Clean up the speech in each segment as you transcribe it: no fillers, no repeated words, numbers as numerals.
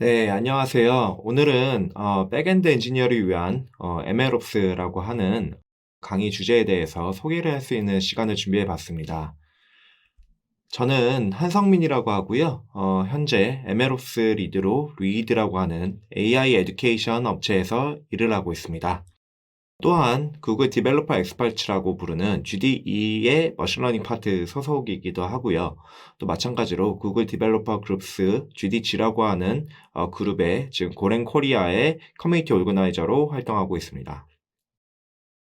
네, 안녕하세요. 오늘은 백엔드 엔지니어를 위한 MLOps라고 하는 강의 주제에 대해서 소개를 할 수 있는 시간을 준비해 봤습니다. 저는 한성민이라고 하고요. 현재 MLOps 리드로 리드라고 하는 AI 에듀케이션 업체에서 일을 하고 있습니다. 또한 구글 디벨로퍼 엑스퍼트라고 부르는 GDE의 머신러닝 파트 소속이기도 하고요. 또 마찬가지로 구글 디벨로퍼 그룹스 GDG라고 하는 그룹의 지금 고랭 코리아의 커뮤니티 오르거나이저로 활동하고 있습니다.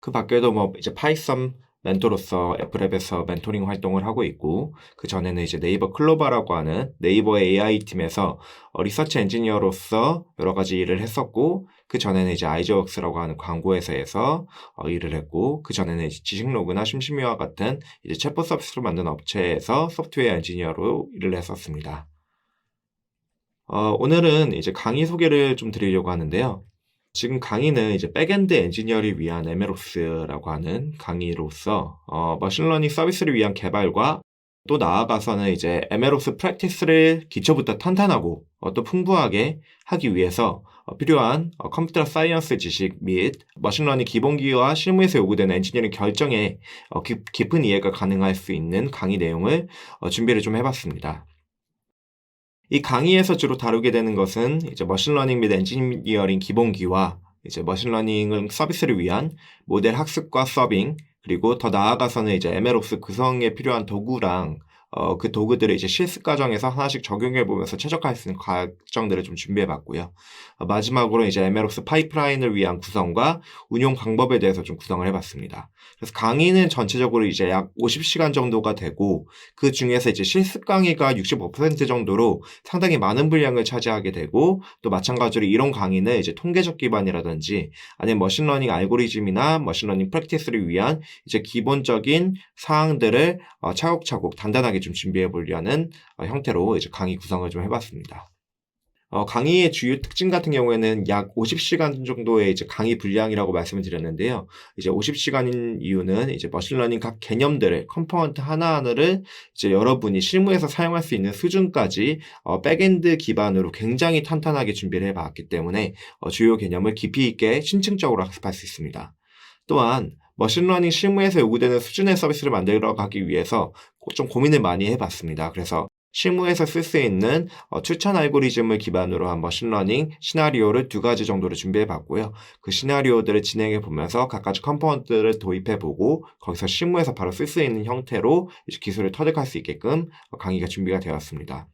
그 밖에도 뭐 이제 파이썬 멘토로서 애플앱에서 멘토링 활동을 하고 있고, 그 전에는 이제 네이버 클로바라고 하는 네이버 AI 팀에서 리서치 엔지니어로서 여러 가지 일을 했었고, 그 전에는 이제 아이즈웍스라고 하는 광고 회사에서 일을 했고, 그 전에는 이제 지식로그나 심심이와 같은 이제 챗봇 서비스를 만드는 업체에서 소프트웨어 엔지니어로 일을 했었습니다. 오늘은 이제 강의 소개를 좀 드리려고 하는데요. 지금 강의는 이제 백엔드 엔지니어를 위한 MLOps라고 하는 강의로서 머신러닝 서비스를 위한 개발과 또 나아가서는 이제 MLOps 프랙티스를 기초부터 탄탄하고 또 풍부하게 하기 위해서 필요한 컴퓨터 사이언스 지식 및 머신러닝 기본기와 실무에서 요구되는 엔지니어링 결정에 깊은 이해가 가능할 수 있는 강의 내용을 준비를 좀 해봤습니다. 이 강의에서 주로 다루게 되는 것은 이제 머신러닝 및 엔지니어링 기본기와 이제 머신러닝 서비스를 위한 모델 학습과 서빙, 그리고 더 나아가서는 이제 MLOps 구성에 필요한 도구랑 그 도구들을 이제 실습 과정에서 하나씩 적용해 보면서 최적화할 수 있는 과정들을 좀 준비해 봤고요. 마지막으로 이제 MLOps 파이프라인을 위한 구성과 운용 방법에 대해서 좀 구성을 해 봤습니다. 그래서 강의는 전체적으로 이제 약 50시간 정도가 되고, 그 중에서 이제 실습 강의가 65% 정도로 상당히 많은 분량을 차지하게 되고, 또 마찬가지로 이런 강의는 이제 통계적 기반이라든지 아니면 머신러닝 알고리즘이나 머신러닝 프랙티스를 위한 이제 기본적인 사항들을 차곡차곡 단단하게 좀 준비해 보려는 형태로 이제 강의 구성을 좀 해봤습니다. 강의의 주요 특징 같은 경우에는 약 50시간 정도의 이제 강의 분량이라고 말씀을 드렸는데요. 이제 50시간인 이유는 이제 머신러닝 각 개념들을, 컴포넌트 하나하나를 이제 여러분이 실무에서 사용할 수 있는 수준까지 백엔드 기반으로 굉장히 탄탄하게 준비를 해봤기 때문에 주요 개념을 깊이 있게 심층적으로 학습할 수 있습니다. 또한 머신러닝 실무에서 요구되는 수준의 서비스를 만들어 가기 위해서 좀 고민을 많이 해봤습니다. 그래서 실무에서 쓸 수 있는 추천 알고리즘을 기반으로 한 머신러닝 시나리오를 2가지 정도를 준비해 봤고요. 그 시나리오들을 진행해 보면서 각가지 컴포넌트를 도입해 보고 거기서 실무에서 바로 쓸 수 있는 형태로 이제 기술을 터득할 수 있게끔 강의가 준비가 되었습니다.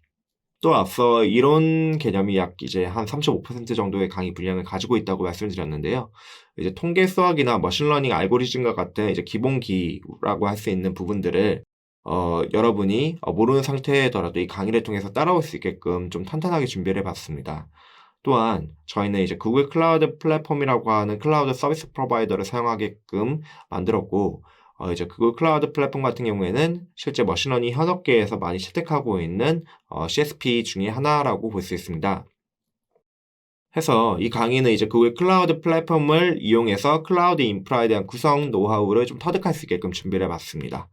또 앞서 이론 개념이 약 이제 한 35% 정도의 강의 분량을 가지고 있다고 말씀드렸는데요. 이제 통계 수학이나 머신러닝 알고리즘과 같은 이제 기본기라고 할 수 있는 부분들을 여러분이 모르는 상태더라도 이 강의를 통해서 따라올 수 있게끔 좀 탄탄하게 준비를 해봤습니다. 또한 저희는 이제 구글 클라우드 플랫폼이라고 하는 클라우드 서비스 프로바이더를 사용하게끔 만들었고, 이제 구글 클라우드 플랫폼 같은 경우에는 실제 머신러닝 현업계에서 많이 채택하고 있는 CSP 중에 하나라고 볼 수 있습니다. 해서 이 강의는 이제 구글 클라우드 플랫폼을 이용해서 클라우드 인프라에 대한 구성 노하우를 좀 터득할 수 있게끔 준비를 해봤습니다.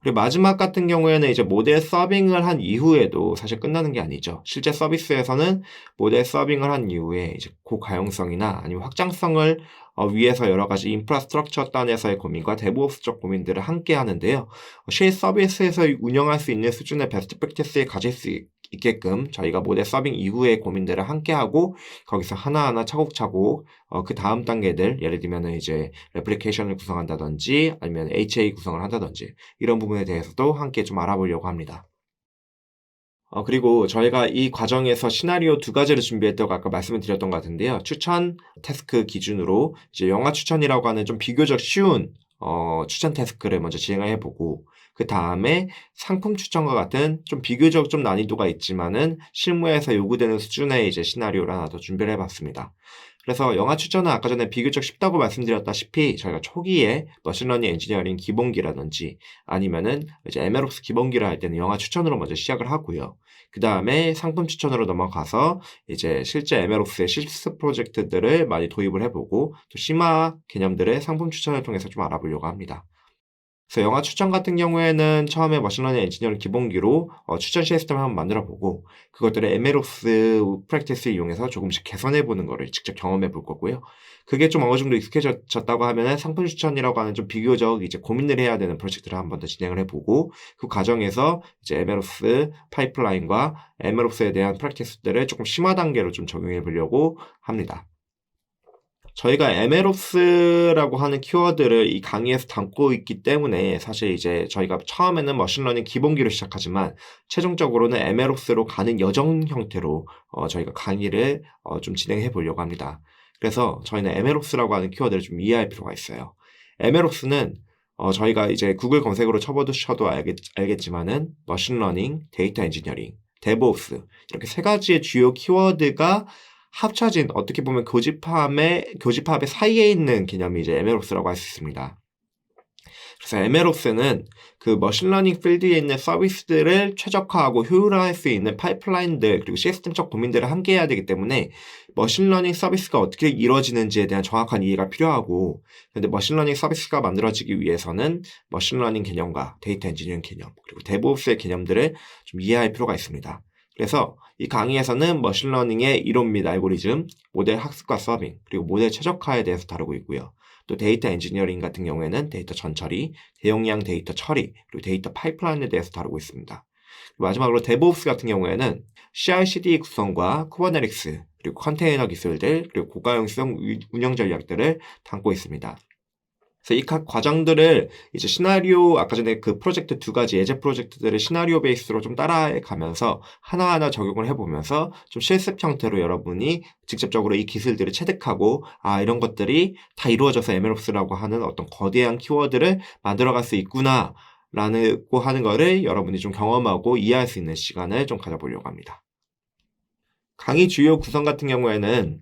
그리고 마지막 같은 경우에는 이제 모델 서빙을 한 이후에도 사실 끝나는 게 아니죠. 실제 서비스에서는 모델 서빙을 한 이후에 이제 고가용성이나 아니면 확장성을 위해서 여러 가지 인프라스트럭처 단에서의 고민과 데브옵스적 고민들을 함께 하는데요. 실 서비스에서 운영할 수 있는 수준의 베스트 프랙티스를 가질 수 있게끔 저희가 모델 서빙 이후의 고민들을 함께 하고, 거기서 하나하나 차곡차곡 그 다음 단계들, 예를 들면 이제 레플리케이션을 구성한다든지 아니면 HA 구성을 한다든지 이런 부분에 대해서도 함께 좀 알아보려고 합니다. 그리고 저희가 이 과정에서 시나리오 2가지를 준비했다고 아까 말씀을 드렸던 것 같은데요. 추천 태스크 기준으로 이제 영화 추천이라고 하는 좀 비교적 쉬운 추천 태스크를 먼저 진행을 해보고, 그 다음에 상품 추천과 같은 좀 비교적 좀 난이도가 있지만은 실무에서 요구되는 수준의 이제 시나리오를 하나 더 준비를 해봤습니다. 그래서 영화 추천은 아까 전에 비교적 쉽다고 말씀드렸다시피 저희가 초기에 머신러닝 엔지니어링 기본기라든지 아니면은 이제 MLOps 기본기를 할 때는 영화 추천으로 먼저 시작을 하고요. 그 다음에 상품 추천으로 넘어가서 이제 실제 MLOps의 실습 프로젝트들을 많이 도입을 해보고, 또 심화 개념들의 상품 추천을 통해서 좀 알아보려고 합니다. 그래서 영화 추천 같은 경우에는 처음에 머신러닝 엔지니어링 기본기로 추천 시스템을 한번 만들어보고 그것들을 에메록스 프랙티스를 이용해서 조금씩 개선해보는 거를 직접 경험해볼 거고요. 그게 좀 어느 정도 익숙해졌다고 하면은 상품 추천이라고 하는 좀 비교적 이제 고민을 해야 되는 프로젝트를 한 번 더 진행을 해보고 그 과정에서 이제 에메록스 파이프라인과 에메록스에 대한 프랙티스들을 조금 심화 단계로 좀 적용해 보려고 합니다. 저희가 에메록스라고 하는 키워드를 이 강의에서 담고 있기 때문에 사실 이제 저희가 처음에는 머신러닝 기본기로 시작하지만 최종적으로는 에메록스로 가는 여정 형태로 저희가 강의를 좀 진행해 보려고 합니다. 그래서 저희는 에메록스라고 하는 키워드를 좀 이해할 필요가 있어요. 에메록스는 저희가 이제 구글 검색으로 쳐도 알겠지만은 머신러닝, 데이터 엔지니어링, 데브옵스 이렇게 세 가지의 주요 키워드가 합쳐진 어떻게 보면 교집합의 사이에 있는 개념이 이제 MLOps라고 할 수 있습니다. 그래서 MLOps는 그 머신러닝 필드에 있는 서비스들을 최적화하고 효율화할 수 있는 파이프라인들 그리고 시스템적 고민들을 함께 해야 되기 때문에 머신러닝 서비스가 어떻게 이루어지는지에 대한 정확한 이해가 필요하고 근데 머신러닝 서비스가 만들어지기 위해서는 머신러닝 개념과 데이터 엔지니어링 개념 그리고 데브옵스의 개념들을 좀 이해할 필요가 있습니다. 그래서 이 강의에서는 머신러닝의 이론 및 알고리즘, 모델 학습과 서빙, 그리고 모델 최적화에 대해서 다루고 있고요. 또 데이터 엔지니어링 같은 경우에는 데이터 전처리, 대용량 데이터 처리, 그리고 데이터 파이프라인에 대해서 다루고 있습니다. 마지막으로 데브옵스 같은 경우에는 CI/CD 구성과 쿠버네틱스, 그리고 컨테이너 기술들, 그리고 고가용성 운영 전략들을 담고 있습니다. 그래서 이 각 과정들을 이제 시나리오, 아까 전에 그 프로젝트 두 가지 예제 프로젝트들을 시나리오 베이스로 좀 따라해 가면서 하나하나 적용을 해보면서 좀 실습 형태로 여러분이 직접적으로 이 기술들을 체득하고, 이런 것들이 다 이루어져서 MLOps라고 하는 어떤 거대한 키워드를 만들어갈 수 있구나, 라고 하는 거를 여러분이 좀 경험하고 이해할 수 있는 시간을 좀 가져보려고 합니다. 강의 주요 구성 같은 경우에는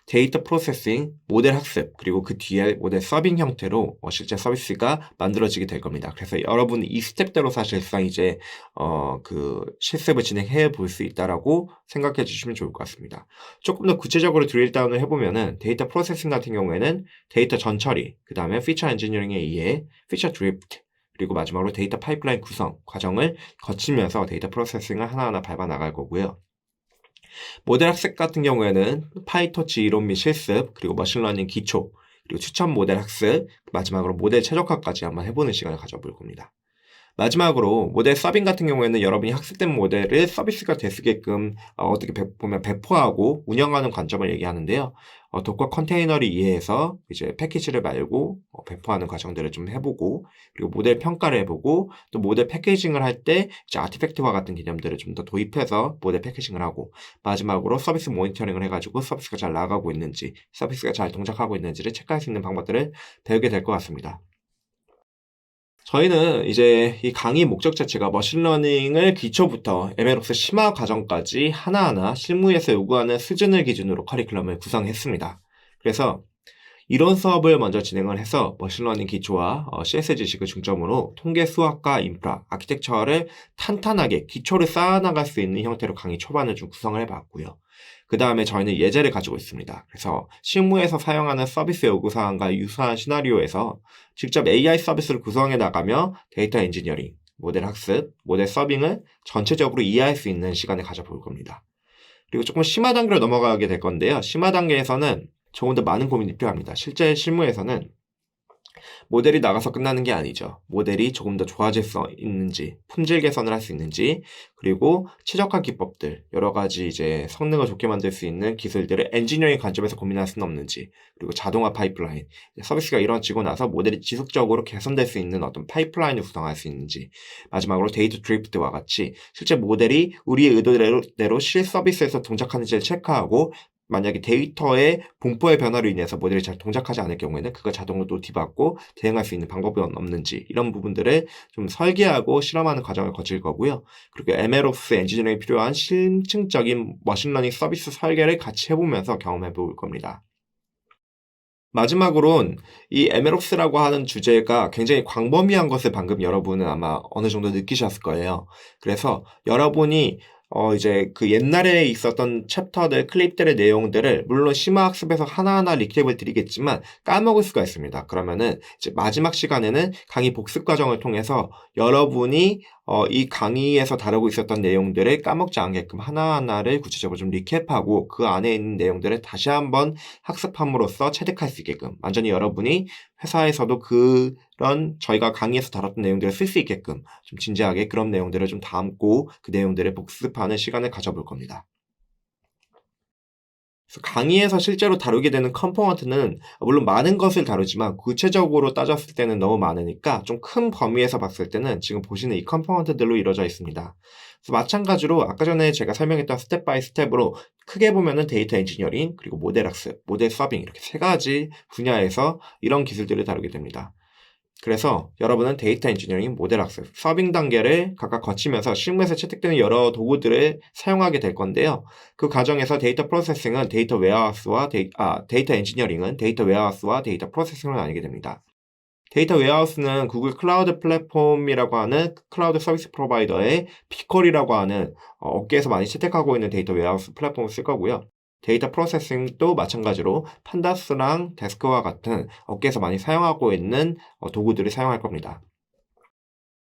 데이터 프로세싱, 모델 학습, 그리고 그 뒤에 모델 서빙 형태로 실제 서비스가 만들어지게 될 겁니다. 그래서 여러분이 이 스텝대로 사실상 이제 그 실습을 진행해 볼 수 있다라고 생각해 주시면 좋을 것 같습니다. 조금 더 구체적으로 드릴다운을 해보면은 데이터 프로세싱 같은 경우에는 데이터 전처리, 그 다음에 피처 엔지니어링에 의해 피처 드리프트, 그리고 마지막으로 데이터 파이프라인 구성 과정을 거치면서 데이터 프로세싱을 하나하나 밟아 나갈 거고요. 모델 학습 같은 경우에는 파이터치 이론 및 실습, 그리고 머신러닝 기초, 그리고 추천 모델 학습, 마지막으로 모델 최적화까지 한번 해보는 시간을 가져볼 겁니다. 마지막으로 모델 서빙 같은 경우에는 여러분이 학습된 모델을 서비스가 될 수 있게끔 어떻게 보면 배포하고 운영하는 관점을 얘기하는데요. 도커 컨테이너를 이해해서 이제 패키지를 말고 배포하는 과정들을 좀 해보고 그리고 모델 평가를 해보고 또 모델 패키징을 할 때 이제 아티팩트와 같은 개념들을 좀 더 도입해서 모델 패키징을 하고 마지막으로 서비스 모니터링을 해가지고 서비스가 잘 나가고 있는지 서비스가 잘 동작하고 있는지를 체크할 수 있는 방법들을 배우게 될 것 같습니다. 저희는 이제 이 강의 목적 자체가 머신러닝을 기초부터 MLOps 심화 과정까지 하나하나 실무에서 요구하는 수준을 기준으로 커리큘럼을 구성했습니다. 그래서 이론 수업을 먼저 진행을 해서 머신러닝 기초와 CS 지식을 중점으로 통계 수학과 인프라, 아키텍처를 탄탄하게 기초를 쌓아나갈 수 있는 형태로 강의 초반을 좀 구성을 해봤고요. 그 다음에 저희는 예제를 가지고 있습니다. 그래서 실무에서 사용하는 서비스 요구사항과 유사한 시나리오에서 직접 AI 서비스를 구성해 나가며 데이터 엔지니어링, 모델 학습, 모델 서빙을 전체적으로 이해할 수 있는 시간을 가져볼 겁니다. 그리고 조금 심화 단계로 넘어가게 될 건데요. 심화 단계에서는 조금 더 많은 고민이 필요합니다. 실제 실무에서는 모델이 나가서 끝나는 게 아니죠. 모델이 조금 더 좋아질 수 있는지, 품질 개선을 할 수 있는지, 그리고 최적화 기법들, 여러 가지 이제 성능을 좋게 만들 수 있는 기술들을 엔지니어링 관점에서 고민할 수는 없는지, 그리고 자동화 파이프라인, 서비스가 이루어지고 나서 모델이 지속적으로 개선될 수 있는 어떤 파이프라인을 구성할 수 있는지, 마지막으로 데이터 드리프트와 같이 실제 모델이 우리의 의도대로 실서비스에서 동작하는지를 체크하고 만약에 데이터의 분포의 변화로 인해서 모델이 잘 동작하지 않을 경우에는 그걸 자동으로 또 뒤바꿔 대응할 수 있는 방법이 없는지 이런 부분들을 좀 설계하고 실험하는 과정을 거칠 거고요. 그리고 MLOps 엔지니어링이 필요한 심층적인 머신러닝 서비스 설계를 같이 해보면서 경험해 볼 겁니다. 마지막으론 이 MLOps라고 하는 주제가 굉장히 광범위한 것을 방금 여러분은 아마 어느 정도 느끼셨을 거예요. 그래서 여러분이 이제 그 옛날에 있었던 챕터들, 클립들의 내용들을 물론 심화학습에서 하나하나 리캡을 드리겠지만 까먹을 수가 있습니다. 그러면은 이제 마지막 시간에는 강의 복습 과정을 통해서 여러분이 이 강의에서 다루고 있었던 내용들을 까먹지 않게끔 하나하나를 구체적으로 좀 리캡하고 그 안에 있는 내용들을 다시 한번 학습함으로써 체득할 수 있게끔 완전히 여러분이 회사에서도 그런 저희가 강의에서 다뤘던 내용들을 쓸 수 있게끔 좀 진지하게 그런 내용들을 좀 담고 그 내용들을 복습하는 시간을 가져볼 겁니다. 그래서 강의에서 실제로 다루게 되는 컴포넌트는 물론 많은 것을 다루지만 구체적으로 따졌을 때는 너무 많으니까 좀 큰 범위에서 봤을 때는 지금 보시는 이 컴포넌트들로 이루어져 있습니다. 그래서 마찬가지로 아까 전에 제가 설명했던 스텝 바이 스텝으로 크게 보면은 데이터 엔지니어링 그리고 모델 학습, 모델 서빙 이렇게 세 가지 분야에서 이런 기술들을 다루게 됩니다. 그래서 여러분은 데이터 엔지니어링, 모델 학습, 서빙 단계를 각각 거치면서 실무에서 채택되는 여러 도구들을 사용하게 될 건데요. 그 과정에서 데이터 프로세싱은 데이터 웨어하우스와 데이터 엔지니어링은 데이터 웨어하우스와 데이터 프로세싱으로 나뉘게 됩니다. 데이터 웨어하우스는 구글 클라우드 플랫폼이라고 하는 클라우드 서비스 프로바이더의 비컬이라고 하는 업계에서 많이 채택하고 있는 데이터 웨어하우스 플랫폼을 쓸 거고요. 데이터 프로세싱도 마찬가지로 판다스랑 데스크와 같은 업계에서 많이 사용하고 있는 도구들을 사용할 겁니다.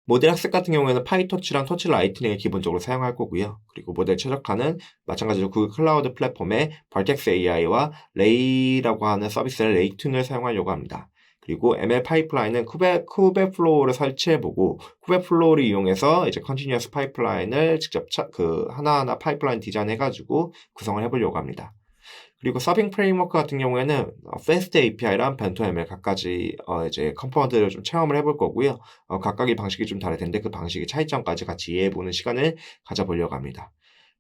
모델 학습 같은 경우에는 파이토치랑 토치 라이트닝을 기본적으로 사용할 거고요. 그리고 모델 최적화는 마찬가지로 구글 클라우드 플랫폼의 벌텍스 AI와 레이라고 하는 서비스를 레이툰을 사용하려고 합니다. 그리고 ML 파이프라인은 쿠베플로우를 설치해보고 쿠베플로우를 이용해서 이제 컨티뉴어스 파이프라인을 직접 하나하나 파이프라인 디자인해가지고 구성을 해보려고 합니다. 그리고 서빙 프레임워크 같은 경우에는 패스트 API랑 벤토 ML 각가지 이제 컴포넌트를 좀 체험을 해볼 거고요. 각각의 방식이 좀 다를 텐데 그 방식의 차이점까지 같이 이해해보는 시간을 가져보려고 합니다.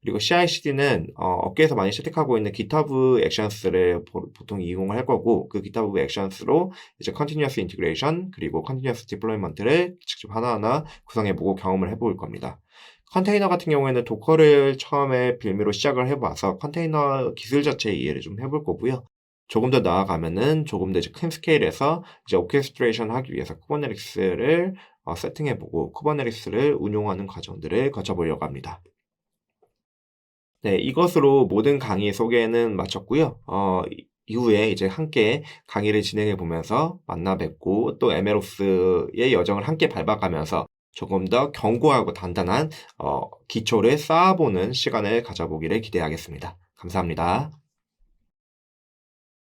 그리고 CI/CD는 업계에서 많이 채택하고 있는 GitHub 액션스를 보통 이용을 할 거고 그 GitHub 액션스로 이제 Continuous Integration 그리고 Continuous Deployment를 직접 하나하나 구성해보고 경험을 해볼 겁니다. 컨테이너 같은 경우에는 도커를 처음에 빌미로 시작을 해봐서 컨테이너 기술 자체의 이해를 좀 해볼 거고요. 조금 더 나아가면은 조금 더 이제 큰 스케일에서 이제 오케스트레이션 하기 위해서 쿠버네티스를 세팅해보고 쿠버네티스를 운용하는 과정들을 거쳐보려고 합니다. 네, 이것으로 모든 강의 소개는 마쳤고요. 이후에 이제 함께 강의를 진행해 보면서 만나 뵙고 또 MLOS의 여정을 함께 밟아가면서 조금 더 견고하고 단단한 기초를 쌓아보는 시간을 가져보기를 기대하겠습니다. 감사합니다.